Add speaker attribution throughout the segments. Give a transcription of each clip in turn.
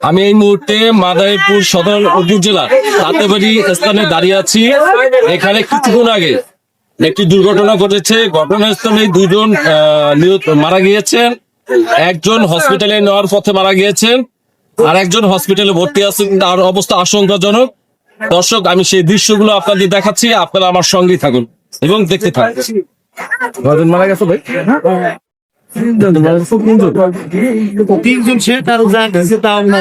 Speaker 1: আমি এই মুহূর্তে মাদারীপুর সদর উপজেলা তাঁতেবাড়ি স্থানে দাঁড়িয়ে আছি। এখানে কিছুক্ষণ আগে একটি দুর্ঘটনা ঘটেছে। ঘটনাস্থলে দুজন মারা গিয়েছেন, একজন হসপিটালে নেওয়ার পথে মারা গিয়েছেন, আর একজন হসপিটালে ভর্তি আছেন, তার অবস্থা আশঙ্কাজনক। দর্শক, আমি সেই দৃশ্যগুলো আপনাদের দেখাচ্ছি, আপনারা আমার সঙ্গেই থাকুন এবং দেখতে থাকুন। কজন মারা গেছে ভাই?
Speaker 2: তিনজন সে তার তাও না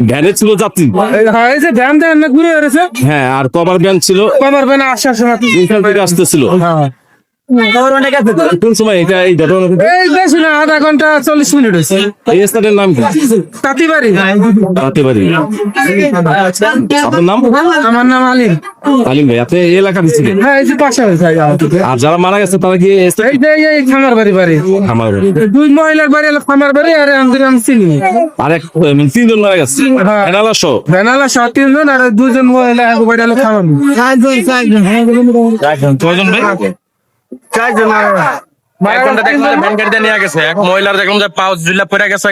Speaker 1: ভ্যানে ছিল যাত্রী, হ্যাঁ, আর কভার ভ্যান ছিল, আসতেছিল। কোন সময় এটা এই ঘটনা?
Speaker 3: আধা ঘন্টা 40 মিনিট হয়েছে।
Speaker 1: এই স্থানের নাম কি?
Speaker 3: তাঁতিবাড়ি।
Speaker 1: তাঁতেবাড়ি। আপনার নাম?
Speaker 3: আমার নাম আলিম।
Speaker 1: আলিম ভাই, আপনি এই এলাকার ছিলেন?
Speaker 3: হ্যাঁ, এই যে পাশে
Speaker 1: আর যারা মারা গেছে তারা কি
Speaker 3: এই খামার বাড়ি বাড়ি
Speaker 1: আমার
Speaker 3: দুই মহিলার বাড়ি হলো খামার বাড়ি, আর আমি চিনি
Speaker 1: আরেক তিনজন মারা গেছে ভেনালা সহ?
Speaker 3: ভেনালা সহ 3 জন, আর 2 জন মহিলা বাড়ি হলো খামার।
Speaker 1: 4জন। কয়জন ভাই?
Speaker 3: 4 জন
Speaker 4: এক ঘন্টা দেখলাম ভ্যান গাড়িতে নিয়ে গেছে, এক মহিলার দেখলাম যে পাউচ ঝুলা পড়ে গেছে,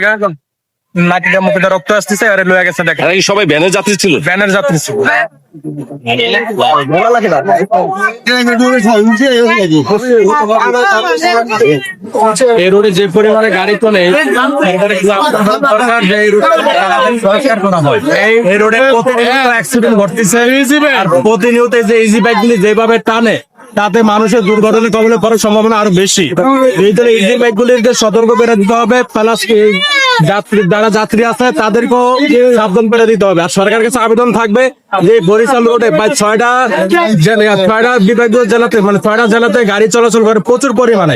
Speaker 4: নাটিটা মুখে রক্ত আসতেছে, আর লয়ে গেছে। দেখেন
Speaker 1: এই সবাই ভ্যানের যাত্রী ছিল?
Speaker 4: ভ্যানের যাত্রী ছিল।
Speaker 1: এই রোডে যে পরিমাণে গাড়ি চলে,
Speaker 4: এই রোডে প্রতিনিয়ত অ্যাক্সিডেন্ট ঘটতেছে, আর প্রতিনিয়ত যে ইজি বাইক গুলি যেভাবে টানে, তাতে মানুষের দুর্ঘটনা কবলে পড়ার সম্ভাবনা আরো বেশি। এই জন্য ইজি বাইক গুলিকে সতর্ক করে দিতে হবে, প্লাস যারা যাত্রী আছে তাদেরকেও সাবধান করে দিতে হবে। আর সরকারের কাছে আবেদন থাকবে যে বরিশাল রোডে প্রায় 6টা বিভাগীয় জেলাতে, মানে 6টা জেলাতে গাড়ি চলাচল করে প্রচুর পরিমাণে।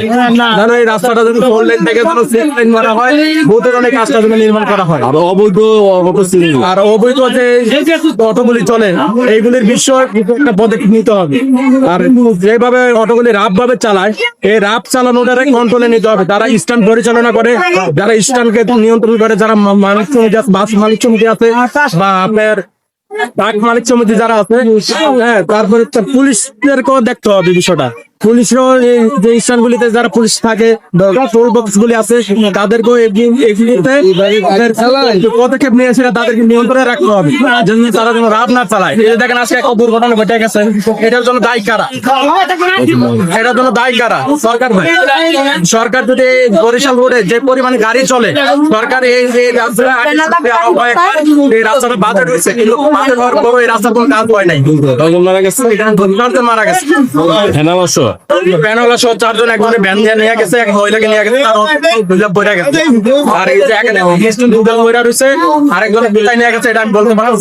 Speaker 4: যেন এই রাস্তাটা যদি 4 লেন থেকে যেন 6 লেন করা হয়, বহুতের অনেক কাজটা যেন নির্মাণ করা হয়।
Speaker 1: আর
Speaker 4: অবৈধ যে অটোগুলি চলে, এইগুলির বিষয়ে একটা পদক্ষেপ নিতে হবে। আর যেভাবে অটোগুলি রাফ ভাবে চালায়, এই রাফ চালানোটারে কন্ট্রোলে নিতে হবে। তারা স্ট্যান্ড পরিচালনা করে, যারা স্ট্যান্ডকে নিয়ন্ত্রণ করে, যারা মালিক সমিতি আছে, বাস মালিক সমিতি আছে, বা আপনার ট্রাক মালিক সমিতি যারা আছে, হ্যাঁ, তারপরে পুলিশদেরকেও দেখতে হবে বিষয়টা। পুলিশও যে স্থানগুলিতে যারা পুলিশ থাকে, টোল বক্স গুলি আছে, তাদেরকেও এগুলিতে পদক্ষেপ নিয়ে এসে তাদেরকে নিয়ন্ত্রণে রাখতে হবে, যেন তারা যেন রাত না চালায়। এই যে দেখেন আজকে একটা দুর্ঘটনা ঘটে গেছে, এটার জন্য দায়ী কারা? এটার জন্য দায়ী কারা? সরকার ভাই। সরকার যদি বরিশাল রোডে যে পরিমাণে গাড়ি চলে, সরকার এই রাস্তাটা বাজেট হয়েছে, কিন্তু বাজেট হওয়ার পরও এই রাস্তার কোনো কাজ হয় নাই।
Speaker 1: মারা গেছে,
Speaker 4: 4 মারা গেছে।
Speaker 1: ভেনালা সহ?
Speaker 4: ভ্যানওয়ালা সহ 4 জন, একজনে ভ্যান দিয়ে নিয়ে গেছে, এক মহিলাকে নিয়ে গেছে, পড়ে গেছে। আর এই যে এখানে দুজন মহিলা রয়েছে, আরেকজনে বিদায় নিয়ে গেছে, এটা আমি বলতে পারবো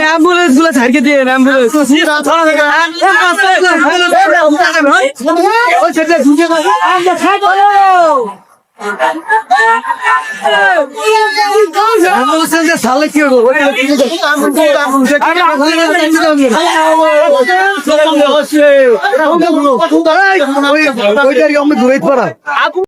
Speaker 4: অ্যাম্বুলেন্স গুলো ছাড়কে দিয়ে অ্যাম্বুলেন্স সালে কি ঘুরে পড়া।